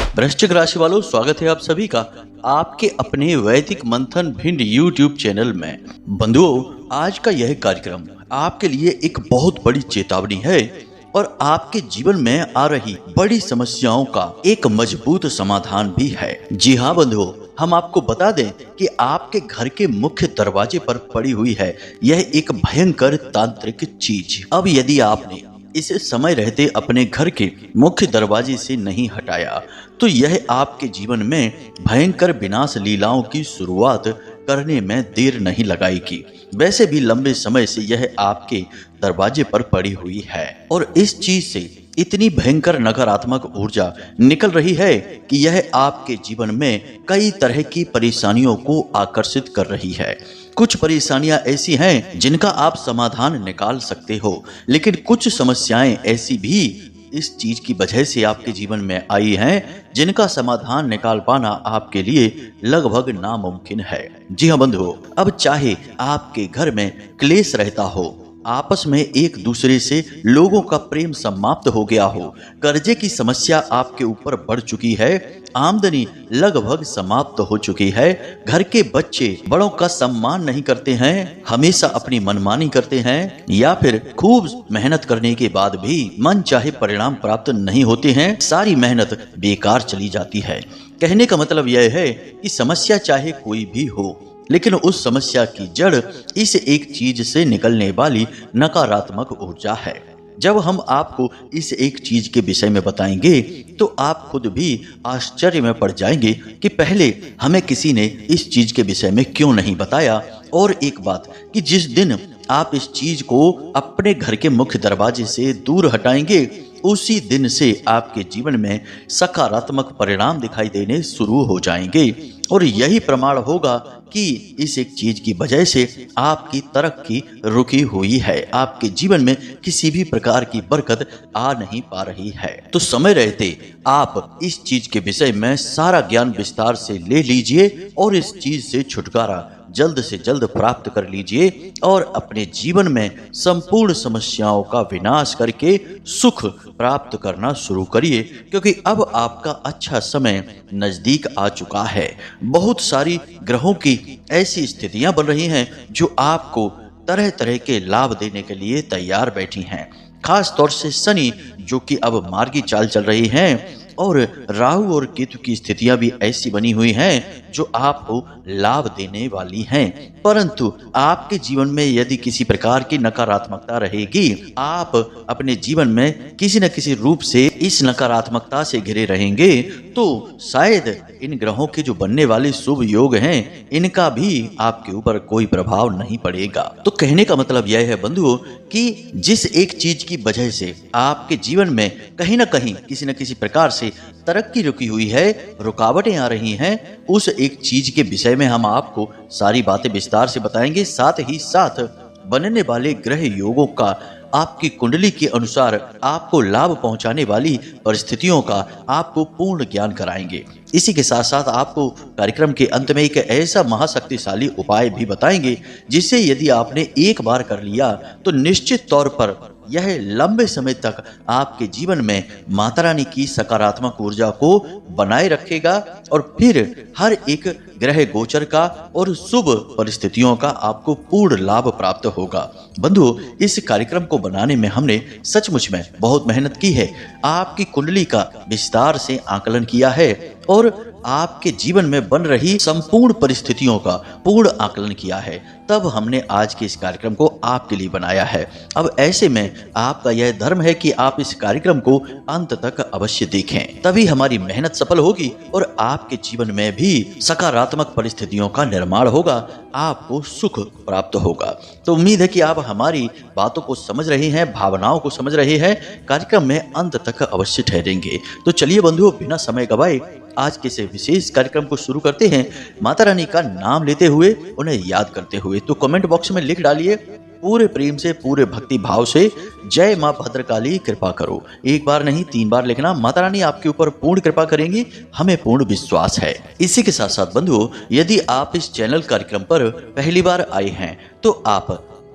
वृश्चिक राशि वालों, स्वागत है आप सभी का आपके अपने वैदिक मंथन भिंड यूट्यूब चैनल में। बंधुओं, आज का यह कार्यक्रम आपके लिए एक बहुत बड़ी चेतावनी है और आपके जीवन में आ रही बड़ी समस्याओं का एक मजबूत समाधान भी है। जी हाँ बंधुओं, हम आपको बता दें कि आपके घर के मुख्य दरवाजे पर पड़ी हुई है यह एक भयंकर तांत्रिक चीज। अब यदि आपने इसे समय रहते अपने घर के मुख्य दरवाजे से नहीं हटाया तो यह आपके जीवन में भयंकर विनाश लीलाओं की शुरुआत करने में देर नहीं लगाएगी। वैसे भी लंबे समय से यह आपके दरवाजे पर पड़ी हुई है और इस चीज से इतनी भयंकर नकारात्मक ऊर्जा निकल रही है कि यह आपके जीवन में कई तरह की परेशानियों को आकर्षित कर रही है। कुछ परेशानियां ऐसी हैं जिनका आप समाधान निकाल सकते हो, लेकिन कुछ समस्याएं ऐसी भी इस चीज की वजह से आपके जीवन में आई हैं जिनका समाधान निकाल पाना आपके लिए लगभग नामुमकिन है। जी हाँ बंधुओं, अब चाहे आपके घर में क्लेश रहता हो, आपस में एक दूसरे से लोगों का प्रेम समाप्त हो गया हो, कर्जे की समस्या आपके ऊपर बढ़ चुकी है, आमदनी लगभग समाप्त हो चुकी है, घर के बच्चे बड़ों का सम्मान नहीं करते हैं, हमेशा अपनी मनमानी करते हैं, या फिर खूब मेहनत करने के बाद भी मन चाहे परिणाम प्राप्त नहीं होते हैं, सारी मेहनत बेकार चली जाती है। कहने का मतलब यह है कि समस्या चाहे कोई भी हो, लेकिन उस समस्या की जड़ इस एक चीज से निकलने वाली नकारात्मक ऊर्जा है। जब हम आपको इस एक चीज के विषय में बताएंगे तो आप खुद भी आश्चर्य में पड़ जाएंगे कि पहले हमें किसी ने इस चीज के विषय में क्यों नहीं बताया। और एक बात कि जिस दिन आप इस चीज को अपने घर के मुख्य दरवाजे से दूर हटाएंगे, उसी दिन से आपके जीवन में सकारात्मक परिणाम दिखाई देने शुरू हो जाएंगे और यही प्रमाण होगा कि इस एक चीज की वजह से आपकी तरक्की रुकी हुई है, आपके जीवन में किसी भी प्रकार की बरकत आ नहीं पा रही है। तो समय रहते आप इस चीज के विषय में सारा ज्ञान विस्तार से ले लीजिए और इस चीज से छुटकारा जल्द से जल्द प्राप्त कर लीजिए और अपने जीवन में संपूर्ण समस्याओं का विनाश करके सुख प्राप्त करना शुरू करिए, क्योंकि अब आपका अच्छा समय नजदीक आ चुका है। बहुत सारी ग्रहों की ऐसी स्थितियां बन रही हैं जो आपको तरह तरह के लाभ देने के लिए तैयार बैठी हैं। खास तौर से शनि जो कि अब मार्गी चाल चल रही हैं और राहु और केतु की स्थितियां भी ऐसी बनी हुई हैं जो आपको लाभ देने वाली हैं। परंतु आपके जीवन में यदि किसी प्रकार की नकारात्मकता रहेगी, आप अपने जीवन में किसी न किसी रूप से इस नकारात्मकता से घिरे रहेंगे, तो शायद इन ग्रहों के जो बनने वाले शुभ योग हैं, इनका भी आपके ऊपर कोई प्रभाव नहीं पड़ेगा। तो कहने का मतलब यह है बंधुओं कि जिस एक चीज की वजह से आपके जीवन में कहीं ना कहीं किसी न किसी प्रकार से तरक्की रुकी हुई है, रुकावटें आ रही हैं, उस एक चीज के विषय में हम आपको सारी बातें विस्तार से बताएंगे। साथ ही साथ बनने वाले ग्रह योगों का आपकी कुंडली के अनुसार आपको लाभ पहुंचाने वाली परिस्थितियों का आपको पूर्ण ज्ञान कराएंगे। इसी के साथ साथ आपको कार्यक्रम के अंत में एक ऐसा महाशक्तिशाली उपाय भी बताएंगे जिसे यदि आपने एक बार कर लिया तो निश्चित तौर पर यह लंबे समय तक आपके जीवन में माता रानी की सकारात्मक ऊर्जा को बनाए रखेगा और फिर हर एक ग्रह गोचर का और शुभ परिस्थितियों का आपको पूर्ण लाभ प्राप्त होगा। बंधुओं, इस कार्यक्रम को बनाने में हमने सचमुच में बहुत मेहनत की है, आपकी कुंडली का विस्तार से आकलन किया है और आपके जीवन में बन रही संपूर्ण परिस्थितियों का पूर्ण आकलन किया है, तब हमने आज के इस कार्यक्रम को आपके लिए बनाया है। अब ऐसे में आपका यह धर्म है कि आप इस कार्यक्रम को अंत तक अवश्य देखें, तभी हमारी मेहनत सफल होगी और आपके जीवन में भी सकारात्मक परिस्थितियों का निर्माण होगा, आपको सुख प्राप्त होगा। तो उम्मीद है कि आप हमारी बातों को समझ रहे हैं, भावनाओं को समझ रहे हैं, कार्यक्रम में अंत तक अवश्य ठहरेंगे। तो चलिए बंधुओं, बिना समय गवाए आज के इस विशेष कार्यक्रम को शुरू करते हैं, माता रानी का नाम लेते हुए, उन्हें याद करते हुए। तो कमेंट बॉक्स में लिख डालिए पूरे प्रेम से, पूरे भक्ति भाव से, जय मां भद्रकाली कृपा करो। एक बार नहीं 3 बार लिखना, माता रानी आपके ऊपर पूर्ण कृपा करेंगी, हमें पूर्ण विश्वास है। इसी के साथ साथ बंधुओं, यदि आप इस चैनल कार्यक्रम पर पहली बार आए हैं तो आप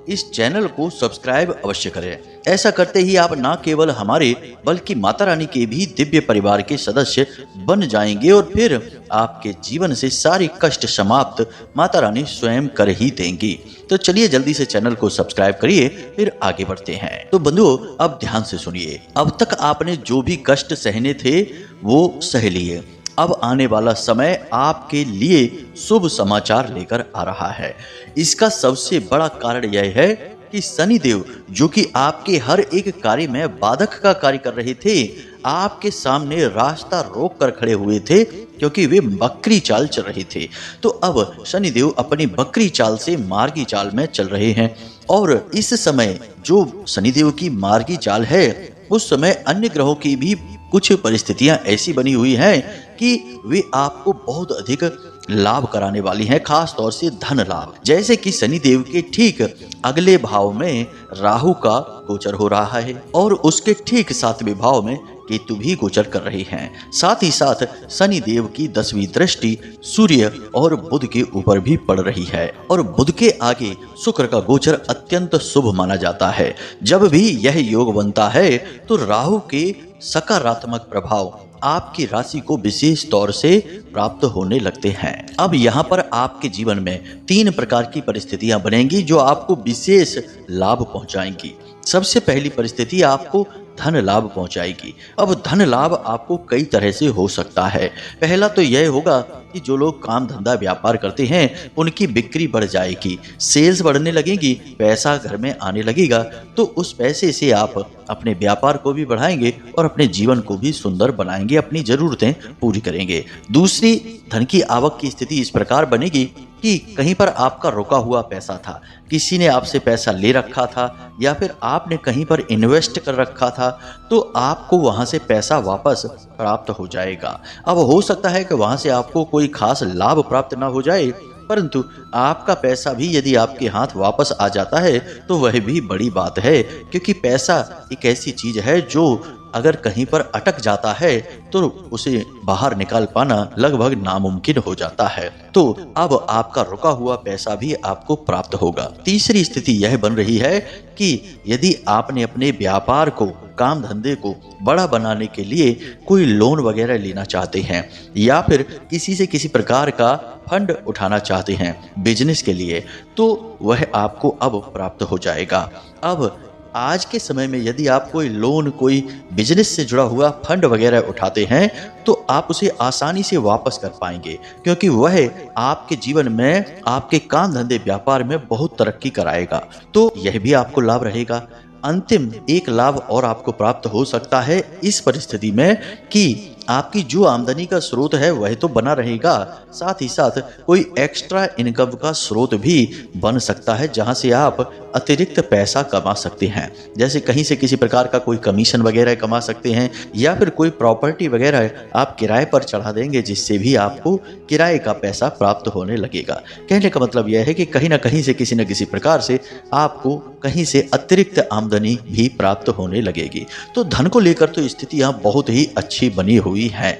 इस चैनल को सब्सक्राइब अवश्य करें। ऐसा करते ही आप न केवल हमारे बल्कि माता रानी के भी दिव्य परिवार के सदस्य बन जाएंगे और फिर आपके जीवन से सारे कष्ट समाप्त माता रानी स्वयं कर ही देंगी। तो चलिए जल्दी से चैनल को सब्सक्राइब करिए, फिर आगे बढ़ते हैं। तो बंधुओं, अब ध्यान से सुनिए। अब तक आपने जो भी कष्ट सहने थे वो सह लिए। अब आने वाला समय आपके लिए शुभ समाचार लेकर आ रहा है। इसका सबसे बड़ा कारण यह है कि शनिदेव, जो कि आपके हर एक कार्य में बाधक का कार्य कर रहे थे, आपके सामने रास्ता रोक कर खड़े हुए थे क्योंकि वे बकरी चाल चल रहे थे। तो अब शनिदेव अपनी बकरी चाल से मार्गी चाल में चल रहे हैं। और इस समय जो शनिदेव की मार्गी चाल है, उस समय अन्य ग्रहों की भी कुछ परिस्थितियां ऐसी बनी हुई हैं कि वे आपको बहुत अधिक लाभ कराने वाली हैं, खास तौर से धन लाभ। जैसे कि शनिदेव के ठीक अगले भाव में राहु का गोचर हो रहा है और उसके ठीक 7वें भाव में केतु भी गोचर कर रहे हैं। साथ ही साथ शनिदेव की 10वीं दृष्टि सूर्य और बुध के ऊपर भी पड़ रही है और बुध के आगे शुक्र का गोचर अत्यंत शुभ माना जाता है। जब भी यह योग बनता है तो राहु के सकारात्मक प्रभाव आपकी राशि को विशेष तौर से प्राप्त होने लगते हैं। अब यहाँ पर आपके जीवन में 3 प्रकार की परिस्थितियां बनेंगी जो आपको विशेष लाभ पहुंचाएंगी। सबसे पहली परिस्थिति आपको धन लाभ पहुंचाएगी। अब धन लाभ आपको कई तरह से हो सकता है। पहला तो यह होगा कि जो लोग काम धंधा व्यापार करते हैं उनकी बिक्री बढ़ जाएगी, सेल्स बढ़ने लगेगी, पैसा घर में आने लगेगा। तो उस पैसे से आप अपने व्यापार को भी बढ़ाएंगे और अपने जीवन को भी सुंदर बनाएंगे, अपनी जरूरतें पूरी करेंगे। दूसरी, धन की आवक की स्थिति इस प्रकार बनेगी कि कहीं पर आपका रुका हुआ पैसा था, किसी ने आपसे पैसा ले रखा था या फिर आपने कहीं पर इन्वेस्ट कर रखा था, तो आपको वहां से पैसा वापस प्राप्त हो जाएगा। अब हो सकता है कि वहां से आपको कोई खास लाभ प्राप्त ना हो जाए, परंतु आपका पैसा भी यदि आपके हाथ वापस आ जाता है तो वह भी बड़ी बात है, क्योंकि पैसा एक ऐसी चीज है जो अगर कहीं पर अटक जाता है तो उसे बाहर निकाल पाना लगभग नामुमकिन हो जाता है। तो अब आपका रुका हुआ पैसा भी आपको प्राप्त होगा। तीसरी स्थिति यह बन रही है कि यदि आपने अपने व्यापार को, काम धंधे को बड़ा बनाने के लिए कोई लोन वगैरह लेना चाहते हैं या फिर किसी से किसी प्रकार का फंड उठाना चाहते हैं बिजनेस के लिए, तो वह आपको अब प्राप्त हो जाएगा। अब आज के समय में यदि आप कोई लोन, कोई बिजनेस से जुड़ा हुआ फंड वगैरह उठाते हैं तो आप उसे आसानी से वापस कर पाएंगे, क्योंकि वह आपके जीवन में, आपके काम धंधे व्यापार में बहुत तरक्की कराएगा। तो यह भी आपको लाभ रहेगा। अंतिम एक लाभ और आपको प्राप्त हो सकता है इस परिस्थिति में कि आपकी जो आमदनी का स्रोत है वह तो बना रहेगा, साथ ही साथ कोई एक्स्ट्रा इनकम का स्रोत भी बन सकता है जहां से आप अतिरिक्त पैसा कमा सकते हैं। जैसे कहीं से किसी प्रकार का कोई कमीशन वगैरह कमा सकते हैं या फिर कोई प्रॉपर्टी वगैरह आप किराए पर चढ़ा देंगे, जिससे भी आपको किराए का पैसा प्राप्त होने लगेगा। कहने का मतलब यह है कि कहीं ना कहीं से किसी न किसी प्रकार से आपको कहीं से अतिरिक्त आमदनी भी प्राप्त होने लगेगी। तो धन को लेकर तो स्थितियां बहुत ही अच्छी बनी हुई है।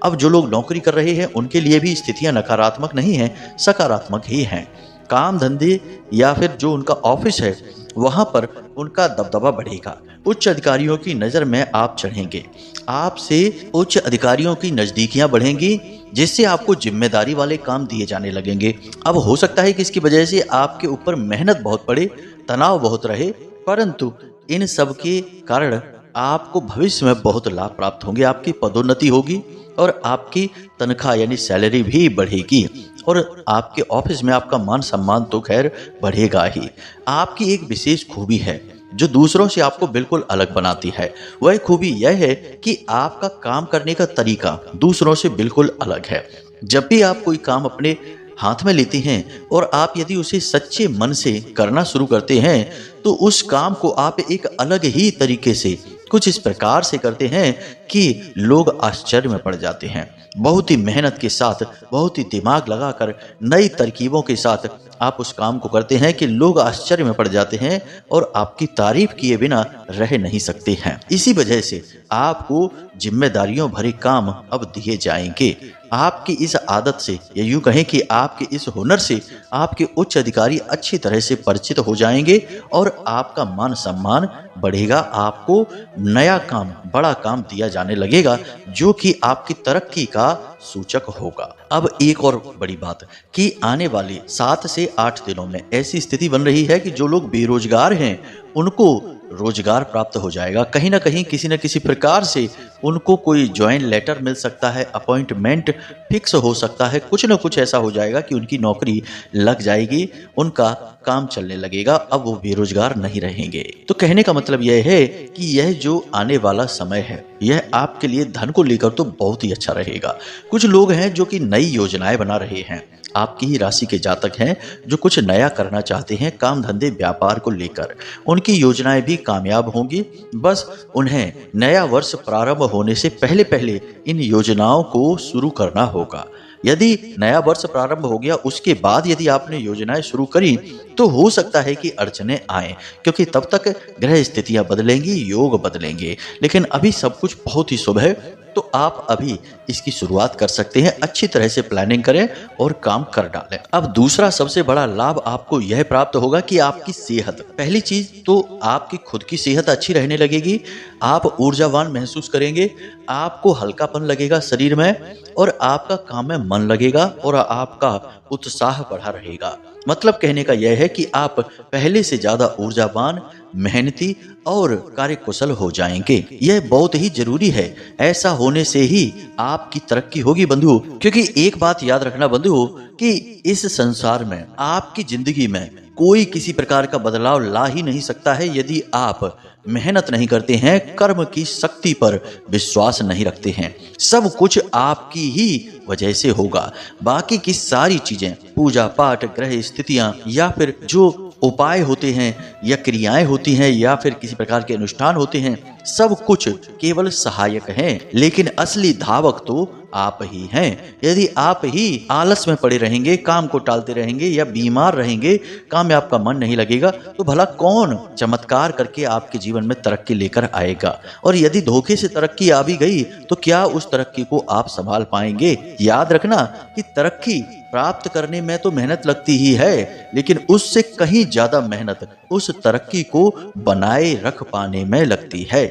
अब जो लोग नौकरी कर रहे हैं उनके लिए भी स्थितियां नकारात्मक नहीं हैं, सकारात्मक ही हैं। काम धंधे या फिर जो उनका ऑफिस है वहां पर उनका दबदबा बढ़ेगा। उच्च अधिकारियों की नज़र में आप चढ़ेंगे, आपसे उच्च अधिकारियों की नज़दीकियां बढ़ेंगी, जिससे आपको जिम्मेदारी वाले काम दिए जाने लगेंगे। अब हो सकता है कि इसकी वजह से आपके ऊपर मेहनत बहुत पड़े, तनाव बहुत रहे, परंतु इन सब के कारण आपको भविष्य में बहुत लाभ प्राप्त होंगे। आपकी पदोन्नति होगी और आपकी तनख्वाह यानी सैलरी भी बढ़ेगी और आपके ऑफिस में आपका मान सम्मान तो खैर बढ़ेगा ही। आपकी एक विशेष खूबी है जो दूसरों से आपको बिल्कुल अलग बनाती है। वह खूबी यह है कि आपका काम करने का तरीका दूसरों से बिल्कुल अलग है। जब भी आप कोई काम अपने हाथ में लेते हैं और आप यदि उसे सच्चे मन से करना शुरू करते हैं तो उस काम को आप एक अलग ही तरीके से, कुछ इस प्रकार से करते हैं कि लोग आश्चर्य में पड़ जाते हैं। बहुत ही मेहनत के साथ, बहुत ही दिमाग लगाकर, नई तरकीबों के साथ आप उस काम को करते हैं कि लोग आश्चर्य में पड़ जाते हैं और आपकी तारीफ किए बिना रह नहीं सकते हैं। इसी वजह से आपको जिम्मेदारियों भरे काम अब दिए जाएंगे। आपकी इस आदत से या यूं कहें कि आपके इस हुनर से आपके उच्च अधिकारी अच्छी तरह से परिचित हो जाएंगे और आपका मान सम्मान बढ़ेगा। आपको नया काम, बड़ा काम दिया जाने लगेगा जो कि आपकी तरक्की का सूचक होगा। अब एक और बड़ी बात कि आने वाले 7 से 8 दिनों में ऐसी स्थिति बन रही है कि जो लोग बेरोजगार हैं उनको रोजगार प्राप्त हो जाएगा। कहीं ना कहीं किसी न किसी प्रकार से उनको कोई ज्वाइन लेटर मिल सकता है, अपॉइंटमेंट फिक्स हो सकता है, कुछ न कुछ ऐसा हो जाएगा कि उनकी नौकरी लग जाएगी, उनका काम चलने लगेगा, अब वो बेरोजगार नहीं रहेंगे। तो कहने का मतलब यह है कि यह जो आने वाला समय है यह आपके लिए धन को लेकर तो बहुत ही अच्छा रहेगा। कुछ लोग हैं जो कि नई योजनाएं बना रहे हैं, आपकी ही राशि के जातक हैं जो कुछ नया करना चाहते हैं काम धंधे व्यापार को लेकर, उनकी योजनाएं भी कामयाब होंगी। बस उन्हें नया वर्ष प्रारंभ होने से पहले पहले इन योजनाओं को शुरू करना होगा। यदि नया वर्ष प्रारंभ हो गया उसके बाद यदि आपने योजनाएं शुरू करी तो हो सकता है कि अड़चने आए, क्योंकि तब तक ग्रह स्थितियां बदलेंगी, योग बदलेंगे। लेकिन अभी सब कुछ बहुत ही शुभ है, तो आप अभी इसकी शुरुआत कर सकते हैं। अच्छी तरह से प्लानिंग करें और काम कर डालें। अब दूसरा सबसे बड़ा लाभ आपको यह प्राप्त होगा कि आपकी सेहत, पहली चीज तो आपकी खुद की सेहत अच्छी रहने लगेगी, आप ऊर्जावान महसूस करेंगे, आपको हल्कापन लगेगा शरीर में और आपका काम में मन लगेगा और आपका उत्साह बढ़ा रहेगा। मतलब कहने का यह है कि आप पहले से ज्यादा ऊर्जावान, मेहनती और कार्यकुशल हो जाएंगे। यह बहुत ही जरूरी है, ऐसा होने से ही आपकी तरक्की होगी बंधुओं। क्योंकि एक बात याद रखना बंधुओं कि इस संसार में आपकी जिंदगी में कोई किसी प्रकार का बदलाव ला ही नहीं सकता है यदि आप मेहनत नहीं करते हैं, कर्म की शक्ति पर विश्वास नहीं रखते हैं। सब कुछ आपकी ही वजह से होगा। बाकी की सारी चीजें, पूजा पाठ, ग्रह स्थितियां या फिर जो उपाय होते हैं या क्रियाएं होती हैं या फिर किसी प्रकार के अनुष्ठान होते हैं, सब कुछ केवल सहायक हैं, लेकिन असली धावक तो आप ही हैं। यदि आप ही आलस में पड़े रहेंगे, काम को टालते रहेंगे या बीमार रहेंगे, काम में आपका मन नहीं लगेगा, तो भला कौन चमत्कार करके आपके जीवन में तरक्की लेकर आएगा? और यदि धोखे से तरक्की आ भी गई तो क्या उस तरक्की को आप संभाल पाएंगे? याद रखना कि तरक्की प्राप्त करने में तो मेहनत लगती ही है, लेकिन उससे कहीं ज्यादा मेहनत उस तरक्की को बनाए रख पाने में लगती है।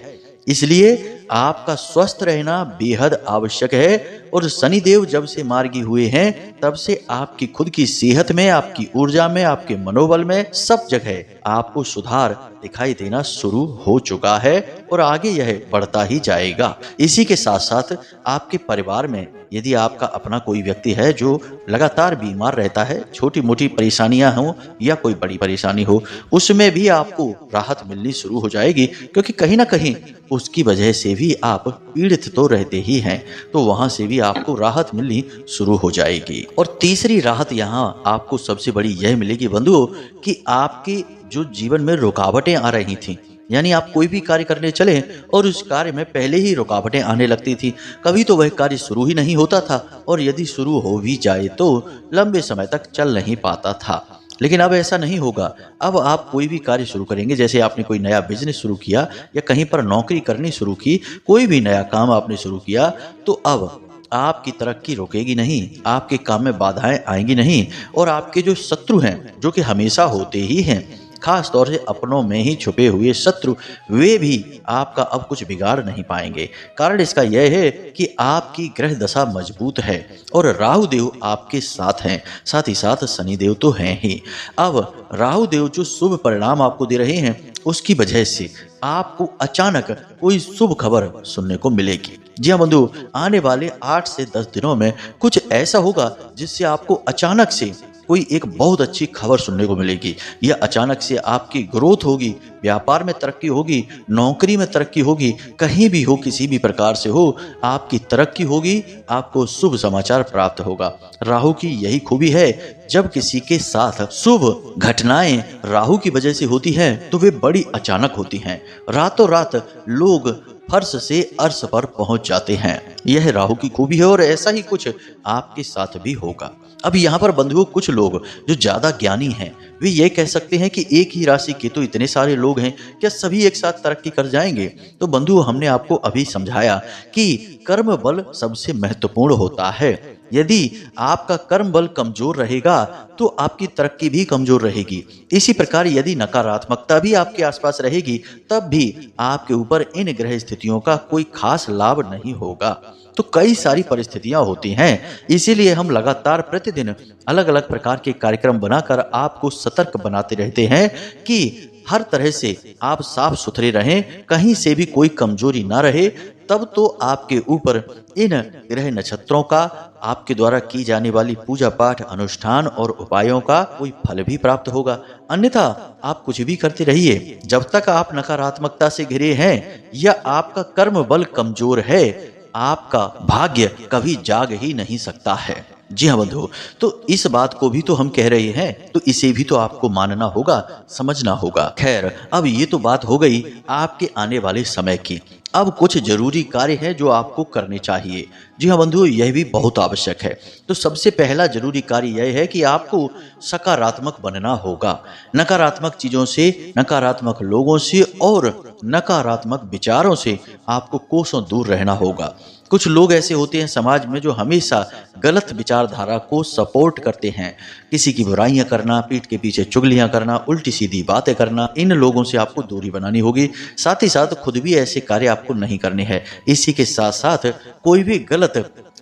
इसलिए आपका स्वस्थ रहना बेहद आवश्यक है। और शनिदेव जब से मार्गी हुए हैं तब से आपकी खुद की सेहत में, आपकी ऊर्जा में, आपके मनोबल में, सब जगह आपको सुधार दिखाई देना शुरू हो चुका है और आगे यह बढ़ता ही जाएगा। इसी के साथ साथ आपके परिवार में यदि आपका अपना कोई व्यक्ति है जो लगातार बीमार रहता है, छोटी मोटी परेशानियां हो या कोई बड़ी परेशानी हो, उसमें भी आपको राहत मिलनी शुरू हो जाएगी, क्योंकि कहीं ना कहीं उसकी वजह से भी आप पीड़ित तो रहते ही हैं, तो वहां से भी आपको राहत मिलनी शुरू हो जाएगी। और तीसरी राहत यहाँ आपको सबसे बड़ी यह मिलेगी बंधुओं कि आपके जो जीवन में रुकावटें आ रही थी, यानी आप कोई भी कार्य करने चले और उस कार्य में पहले ही रुकावटें आने लगती थी, कभी तो वह कार्य शुरू ही नहीं होता था और यदि शुरू हो भी जाए तो लंबे समय तक चल नहीं पाता था। लेकिन अब ऐसा नहीं होगा। अब आप कोई भी कार्य शुरू करेंगे, जैसे आपने कोई नया बिजनेस शुरू किया या कहीं पर नौकरी करनी शुरू की, कोई भी नया काम आपने शुरू किया, तो अब आपकी तरक्की रुकेगी नहीं, आपके काम में बाधाएं आएंगी नहीं और आपके जो शत्रु हैं, जो कि हमेशा होते ही हैं, खास तौर से अपनों में ही छुपे हुए शत्रु, वे भी आपका अब कुछ बिगाड़ नहीं पाएंगे। कारण इसका यह है कि आपकी ग्रह दशा मजबूत है और राहु देव आपके साथ हैं, साथ ही साथ शनि देव तो हैं ही। अब राहु देव जो शुभ परिणाम आपको दे रहे हैं, उसकी वजह से आपको अचानक कोई शुभ खबर सुनने को मिलेगी। जी हाँ बंधु, आने वाले 8 से 10 दिनों में कुछ ऐसा होगा जिससे आपको अचानक से कोई एक बहुत अच्छी खबर सुनने को मिलेगी। यह अचानक से आपकी ग्रोथ होगी, व्यापार में तरक्की होगी, नौकरी में तरक्की होगी, कहीं भी हो, किसी भी प्रकार से हो, आपकी तरक्की होगी, आपको शुभ समाचार प्राप्त होगा। राहु की यही खूबी है, जब किसी के साथ शुभ घटनाएं राहु की वजह से होती हैं तो वे बड़ी अचानक होती हैं। रातों रात लोग फर्श से अर्श पर पहुंच जाते हैं। यह राहु की खूबी है और ऐसा ही कुछ आपके साथ भी होगा। अब यहाँ पर बंधुओं, कुछ लोग जो ज्यादा ज्ञानी हैं वे ये कह सकते हैं कि एक ही राशि के तो इतने सारे लोग हैं, क्या सभी एक साथ तरक्की कर जाएंगे? तो बंधुओं, हमने आपको अभी समझाया कि कर्म बल सबसे महत्वपूर्ण होता है। यदि आपका कर्म बल कमजोर रहेगा तो आपकी तरक्की भी कमजोर रहेगी। इसी प्रकार यदि नकारात्मकता भी आपके आसपास रहेगी तब भी आपके ऊपर इन ग्रह स्थितियों का कोई खास लाभ नहीं होगा। तो कई सारी परिस्थितियां होती हैं, इसीलिए हम लगातार प्रतिदिन अलग अलग प्रकार के कार्यक्रम बनाकर आपको सतर्क बनाते रहते हैं कि हर तरह से आप साफ सुथरे रहें, कहीं से भी कोई कमजोरी ना रहे। तब तो आपके ऊपर इन ग्रह नक्षत्रों का, आपके द्वारा की जाने वाली पूजा पाठ, अनुष्ठान और उपायों का कोई फल भी प्राप्त होगा। अन्यथा आप कुछ भी करते रहिए, जब तक आप नकारात्मकता से घिरे हैं या आपका कर्म बल कमजोर है, आपका भाग्य कभी जाग ही नहीं सकता है। जी हाँ बंधु, तो इस बात को भी तो हम कह रहे हैं, तो इसे भी तो आपको मानना होगा, समझना होगा। खैर, अब ये तो बात हो गई आपके आने वाले समय की। अब कुछ जरूरी कार्य हैं जो आपको करने चाहिए। जी हाँ बंधु, यह भी बहुत आवश्यक है। तो सबसे पहला जरूरी कार्य यह है कि आपको सकारात्मक बनना होगा। नकारात्मक चीजों से, नकारात्मक लोगों से और नकारात्मक विचारों से आपको कोसों दूर रहना होगा। कुछ लोग ऐसे होते हैं समाज में जो हमेशा गलत विचारधारा को सपोर्ट करते हैं। किसी की बुराइयां करना, पीठ के पीछे चुगलियां करना, उल्टी सीधी बातें करना, इन लोगों से आपको दूरी बनानी होगी। साथ ही साथ खुद भी ऐसे कार्य आपको नहीं करने हैं। इसी के साथ साथ कोई भी गलत,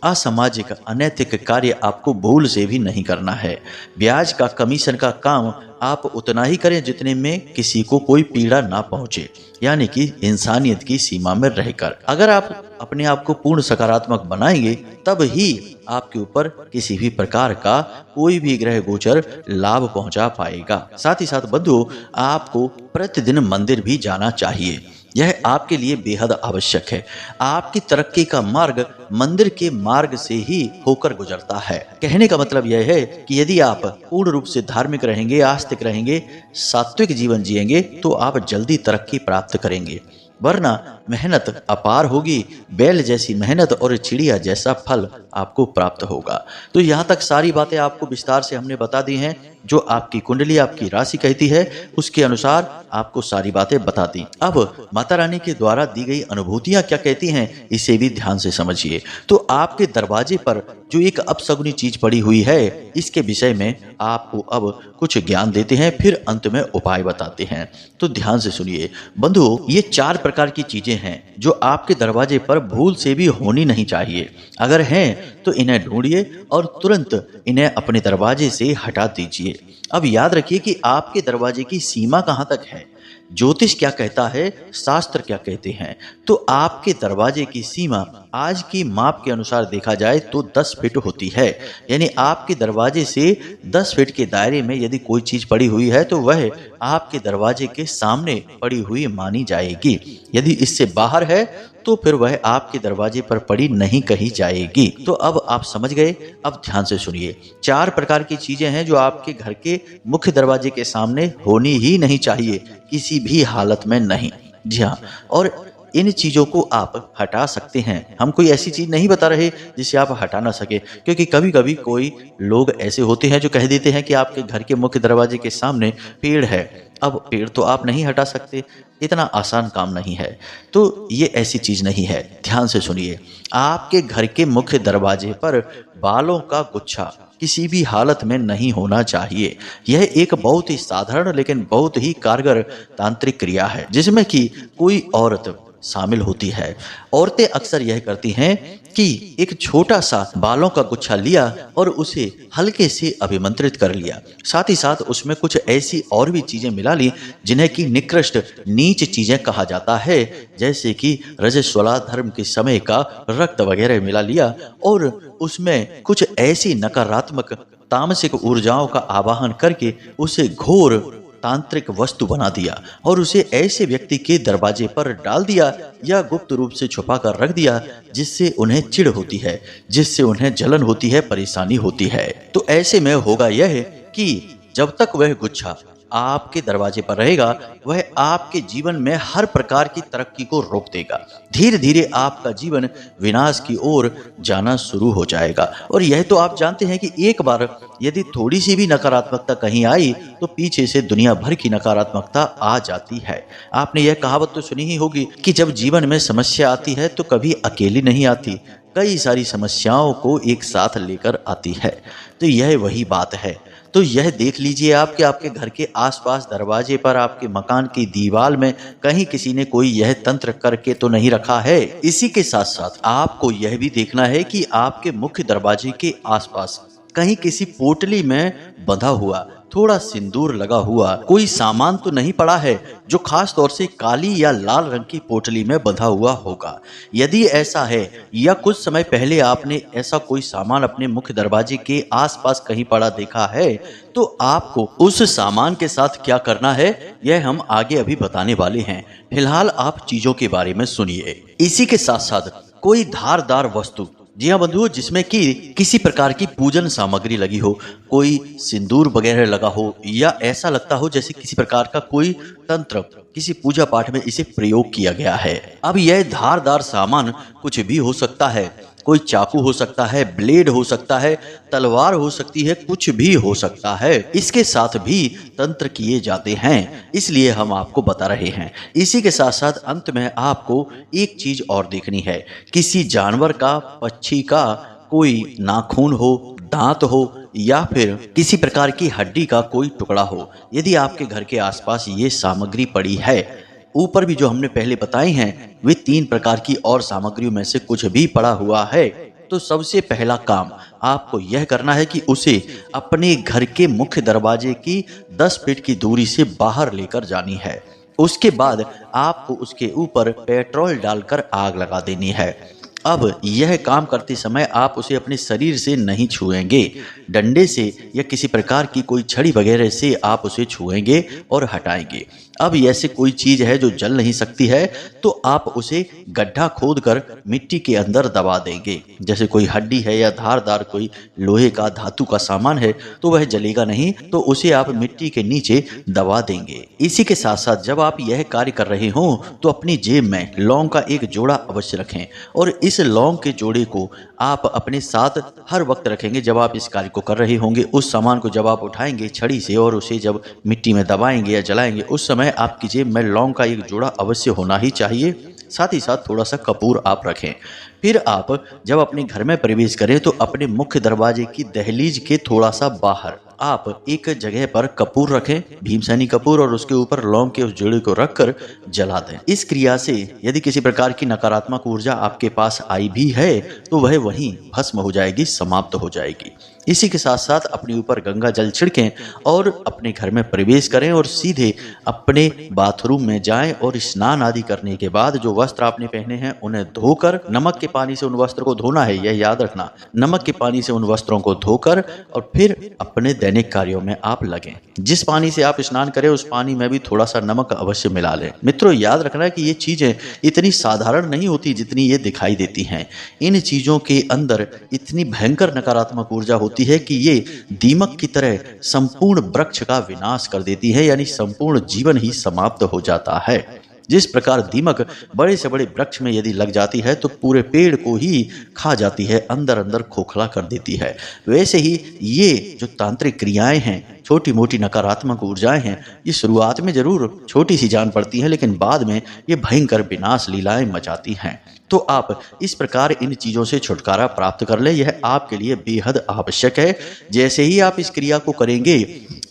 असामाजिक, अनैतिक कार्य आपको भूल से भी नहीं करना है। ब्याज का, कमीशन का काम आप उतना ही करें जितने में किसी को कोई पीड़ा ना पहुंचे, यानी कि इंसानियत की सीमा में रहकर। अगर आप अपने आप को पूर्ण सकारात्मक बनाएंगे तब ही आपके ऊपर किसी भी प्रकार का कोई भी ग्रह गोचर लाभ पहुंचा पाएगा। साथ ही साथ बंधुओं, आपको प्रतिदिन मंदिर भी जाना चाहिए। यह आपके लिए बेहद आवश्यक है। आपकी तरक्की का मार्ग मंदिर के मार्ग से ही होकर गुजरता है। कहने का मतलब यह है कि यदि आप पूर्ण रूप से धार्मिक रहेंगे, आस्तिक रहेंगे, सात्विक जीवन जिएंगे तो आप जल्दी तरक्की प्राप्त करेंगे। वरना मेहनत अपार होगी, बैल जैसी मेहनत और चिड़िया जैसा फल आपको प्राप्त होगा। तो यहाँ तक सारी बातें आपको विस्तार से हमने बता दी हैं। जो आपकी कुंडली, आपकी राशि कहती है, उसके अनुसार आपको सारी बातें बता दी। अब माता रानी के द्वारा दी गई अनुभूतियां क्या कहती हैं, इसे भी ध्यान से समझिए। तो आपके दरवाजे पर जो एक अपशगुनी चीज पड़ी हुई है, इसके विषय में आपको अब कुछ ज्ञान देते हैं, फिर अंत में उपाय बताते हैं। तो ध्यान से सुनिए बंधुओं, ये 4 प्रकार की चीजें हैं जो आपके दरवाजे पर भूल से भी होनी नहीं चाहिए। अगर हैं तो इन्हें ढूंढिए और तुरंत इन्हें अपने दरवाजे से हटा दीजिए। अब याद रखिए कि आपके दरवाजे की सीमा कहां तक है। ज्योतिष क्या कहता है, शास्त्र क्या कहते हैं। तो आपके दरवाजे की सीमा आज की माप के अनुसार देखा जाए तो 10 फीट होती है। यानी आपके दरवाजे से 10 फीट के दायरे में यदि कोई चीज पड़ी हुई है तो वह आपके दरवाजे के सामने पड़ी हुई मानी जाएगी। यदि इससे बाहर है तो फिर वह आपके दरवाजे पर पड़ी नहीं कही जाएगी। तो अब आप समझ गए। अब ध्यान से सुनिए। 4 प्रकार की चीजें हैं जो आपके घर के मुख्य दरवाजे के सामने होनी ही नहीं चाहिए, किसी भी हालत में नहीं। जी हाँ, और इन चीजों को आप हटा सकते हैं। हम कोई ऐसी चीज नहीं बता रहे जिसे आप हटा ना सके, क्योंकि कभी कभी कोई लोग ऐसे होते हैं जो कह देते हैं कि आपके घर के मुख्य दरवाजे के सामने पेड़ है। अब पेड़ तो आप नहीं हटा सकते, इतना आसान काम नहीं है। तो ये ऐसी चीज नहीं है। ध्यान से सुनिए। आपके घर के मुख्य दरवाजे पर बालों का गुच्छा किसी भी हालत में नहीं होना चाहिए। यह एक बहुत ही साधारण लेकिन बहुत ही कारगर तांत्रिक क्रिया है जिसमें कि कोई औरत शामिल होती है। औरतें अक्सर यह करती हैं कि एक छोटा सा बालों का गुच्छा लिया और उसे हल्के से अभिमंत्रित कर लिया। साथ ही साथ उसमें कुछ ऐसी और भी चीजें मिला ली जिन्हें कि निकृष्ट, नीच चीजें कहा जाता है, जैसे कि रजस्वला धर्म के समय का रक्त वगैरह मिला लिया और उसमें कुछ ऐसी नकारात्मक तामसिक ऊर्जाओं का आवाहन करके उसे घोर तांत्रिक वस्तु बना दिया और उसे ऐसे व्यक्ति के दरवाजे पर डाल दिया या गुप्त रूप से छुपा कर रख दिया जिससे उन्हें चिढ़ होती है, जिससे उन्हें जलन होती है, परेशानी होती है। तो ऐसे में होगा यह कि जब तक वह गुच्छा आपके दरवाजे पर रहेगा वह आपके जीवन में हर प्रकार की तरक्की को रोक देगा। धीरे धीरे आपका जीवन विनाश की ओर जाना शुरू हो जाएगा। और यह तो आप जानते हैं कि एक बार यदि थोड़ी सी भी नकारात्मकता कहीं आई तो पीछे से दुनिया भर की नकारात्मकता आ जाती है। आपने यह कहावत तो सुनी ही होगी कि जब जीवन में समस्या आती है तो कभी अकेली नहीं आती, कई सारी समस्याओं को एक साथ लेकर आती है। तो यह वही बात है। तो यह देख लीजिए आप कि आपके घर के आसपास दरवाजे पर, आपके मकान की दीवार में कहीं किसी ने कोई यह तंत्र करके तो नहीं रखा है। इसी के साथ साथ आपको यह भी देखना है कि आपके मुख्य दरवाजे के आसपास कहीं किसी पोटली में बंधा हुआ थोड़ा सिंदूर लगा हुआ कोई सामान तो नहीं पड़ा है जो खास तौर से काली या लाल रंग की पोटली में बंधा हुआ होगा। यदि ऐसा है या कुछ समय पहले आपने ऐसा कोई सामान अपने मुख्य दरवाजे के आसपास कहीं पड़ा देखा है तो आपको उस सामान के साथ क्या करना है यह हम आगे अभी बताने वाले हैं। फिलहाल आप चीजों के बारे में सुनिए। इसी के साथ साथ कोई धारदार वस्तु, जी हाँ बंधुओं, जिसमें कि किसी प्रकार की पूजन सामग्री लगी हो, कोई सिंदूर वगैरह लगा हो या ऐसा लगता हो जैसे किसी प्रकार का कोई तंत्र किसी पूजा पाठ में इसे प्रयोग किया गया है। अब यह धारदार सामान कुछ भी हो सकता है, कोई चाकू हो सकता है, ब्लेड हो सकता है, तलवार हो सकती है, कुछ भी हो सकता है। इसके साथ भी तंत्र किए जाते हैं, इसलिए हम आपको बता रहे हैं। इसी के साथ साथ अंत में आपको एक चीज और देखनी है। किसी जानवर का, पक्षी का कोई नाखून हो, दांत हो या फिर किसी प्रकार की हड्डी का कोई टुकड़ा हो, यदि आपके घर के आसपास ये सामग्री पड़ी है, ऊपर भी जो हमने पहले बताए हैं वे 3 प्रकार की और सामग्रियों में से कुछ भी पड़ा हुआ है, तो सबसे पहला काम आपको यह करना है कि उसे अपने घर के मुख्य दरवाजे की 10 फीट की दूरी से बाहर लेकर जानी है। उसके बाद आपको उसके ऊपर पेट्रोल डालकर आग लगा देनी है। अब यह काम करते समय आप उसे अपने शरीर से नहीं छुएंगे, डंडे से या किसी प्रकार की कोई छड़ी वगैरह से आप उसे छुएंगे और हटाएंगे। अब ऐसे कोई चीज है जो जल नहीं सकती है तो आप उसे गड्ढा खोदकर मिट्टी के अंदर दबा देंगे। जैसे कोई हड्डी है या धारदार कोई लोहे का, धातु का सामान है तो वह जलेगा नहीं, तो उसे आप मिट्टी के नीचे दबा देंगे। इसी के साथ साथ जब आप यह कार्य कर रहे हो तो अपनी जेब में लौंग का एक जोड़ा अवश्य रखें और इस लौंग के जोड़े को आप अपने साथ हर वक्त रखेंगे। जब आप इस कार्य को कर रहे होंगे, उस सामान को जब आप उठाएंगे छड़ी से और उसे जब मिट्टी में दबाएंगे या जलाएंगे, उस समय आपकी जेब में लौंग का एक जोड़ा अवश्य होना ही चाहिए। साथ ही साथ थोड़ा सा कपूर आप रखें। फिर आप जब अपने घर में प्रवेश करें तो अपने मुख्य दरवाजे की दहलीज के थोड़ा सा बाहर आप एक जगह पर कपूर रखें, भीमसेनी कपूर, और उसके ऊपर लौंग के उस जोड़े को रखकर जला दें। इस क्रिया से यदि किसी प्रकार की नकारात्मक ऊर्जा आपके पास आई भी है तो वह वहीं भस्म हो जाएगी, समाप्त हो जाएगी। इसी के साथ साथ अपने ऊपर गंगा जल छिड़कें और अपने घर में प्रवेश करें और सीधे अपने बाथरूम में जाएं और स्नान आदि करने के बाद जो वस्त्र आपने पहने हैं उन्हें धोकर, नमक के पानी से उन वस्त्रों को धोना है, यह याद रखना, नमक के पानी से उन वस्त्रों को धोकर और फिर अपने दैनिक कार्यों में आप लगें। जिस पानी से आप स्नान करें उस पानी में भी थोड़ा सा नमक अवश्य मिला लें। मित्रों, याद रखना कि ये चीजें इतनी साधारण नहीं होती जितनी ये दिखाई देती हैं। इन चीजों के अंदर इतनी भयंकर नकारात्मक ऊर्जा होती है कि ये दीमक की तरह संपूर्ण वृक्ष का विनाश कर देती है, यानी संपूर्ण जीवन ही समाप्त हो जाता है। जिस प्रकार दीमक बड़े से बड़े वृक्ष में यदि लग जाती है तो पूरे पेड़ को ही खा जाती है, अंदर अंदर खोखला कर देती है, वैसे ही ये जो तांत्रिक क्रियाएं हैं, छोटी मोटी नकारात्मक ऊर्जाएं हैं, ये शुरुआत में जरूर छोटी सी जान पड़ती है लेकिन बाद में ये भयंकर विनाश लीलाएं मचाती हैं। तो आप इस प्रकार इन चीजों से छुटकारा प्राप्त कर ले, यह आपके लिए बेहद आवश्यक है। जैसे ही आप इस क्रिया को करेंगे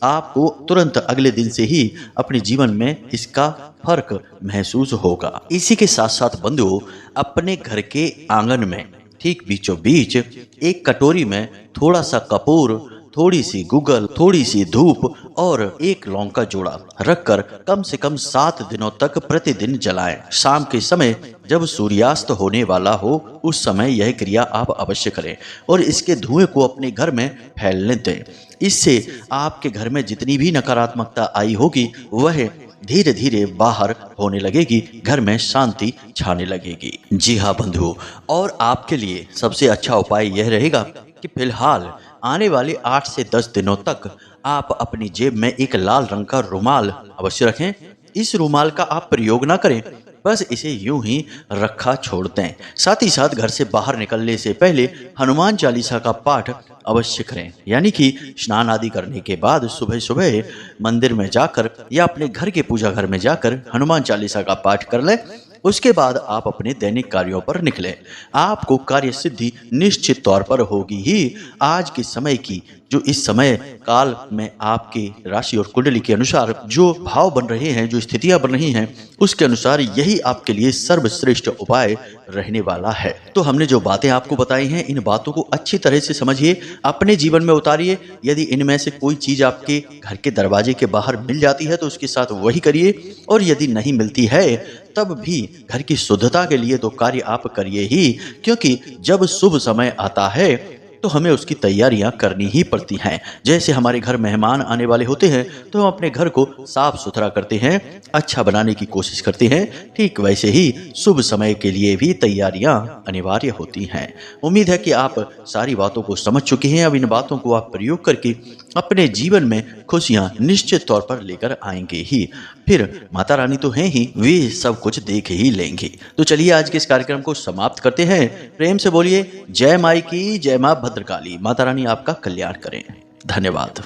आपको तुरंत अगले दिन से ही अपने जीवन में इसका फर्क महसूस होगा। इसी के साथ साथ बंधुओं, अपने घर के आंगन में ठीक बीचों बीच एक कटोरी में थोड़ा सा कपूर, थोड़ी सी गुगल, थोड़ी सी धूप और एक लौंग का जोड़ा रखकर कम से कम 7 दिनों तक प्रतिदिन जलाएं। शाम के समय जब सूर्यास्त होने वाला हो उस समय यह क्रिया आप अवश्य करें और इसके धुएं को अपने घर में फैलने दें। इससे आपके घर में जितनी भी नकारात्मकता आई होगी वह धीरे धीरे बाहर होने लगेगी, घर में शांति छाने लगेगी। जी हाँ बंधुओं, और आपके लिए सबसे अच्छा उपाय यह रहेगा कि फिलहाल आने वाले 8 से 10 दिनों तक आप अपनी जेब में एक लाल रंग का रुमाल अवश्य रखें। इस रुमाल का आप प्रयोग ना करें, बस इसे यूं ही रखा छोड़ दें। साथ ही साथ घर से बाहर निकलने से पहले हनुमान चालीसा का पाठ अवश्य करें, यानी कि स्नान आदि करने के बाद सुबह सुबह मंदिर में जाकर या अपने घर के पूजा घर में जाकर हनुमान चालीसा का पाठ कर लें। उसके बाद आप अपने दैनिक कार्यों पर निकलें। आपको कार्य सिद्धि निश्चित तौर पर होगी ही। आज के समय की जो इस समय काल में आपके राशि और कुंडली के अनुसार जो भाव बन रहे हैं, जो स्थितियां बन रही हैं, उसके अनुसार यही आपके लिए सर्वश्रेष्ठ उपाय रहने वाला है। तो हमने जो बातें आपको बताई हैं, इन बातों को अच्छी तरह से समझिए, अपने जीवन में उतारिए। यदि इनमें से कोई चीज आपके घर के दरवाजे के बाहर मिल जाती है तो उसके साथ वही करिए, और यदि नहीं मिलती है तब भी घर की शुद्धता के लिए तो कार्य आप करिए ही, क्योंकि जब शुभ समय आता है तो हमें उसकी तैयारियां करनी ही पड़ती हैं। जैसे हमारे घर मेहमान आने वाले होते हैं तो हम अपने घर को साफ सुथरा करते हैं, अच्छा बनाने की कोशिश करते हैं, ठीक वैसे ही शुभ समय के लिए भी तैयारियां अनिवार्य होती हैं। उम्मीद है कि आप सारी बातों को समझ चुके हैं। अब इन बातों को आप प्रयोग करके अपने जीवन में खुशियां निश्चित तौर पर लेकर आएंगे ही। फिर माता रानी तो हैं ही, वे सब कुछ देख ही लेंगे। तो चलिए आज के इस कार्यक्रम को समाप्त करते हैं। प्रेम से बोलिए जय माई की, जय मां भद्रकाली। माता रानी आपका कल्याण करें। धन्यवाद।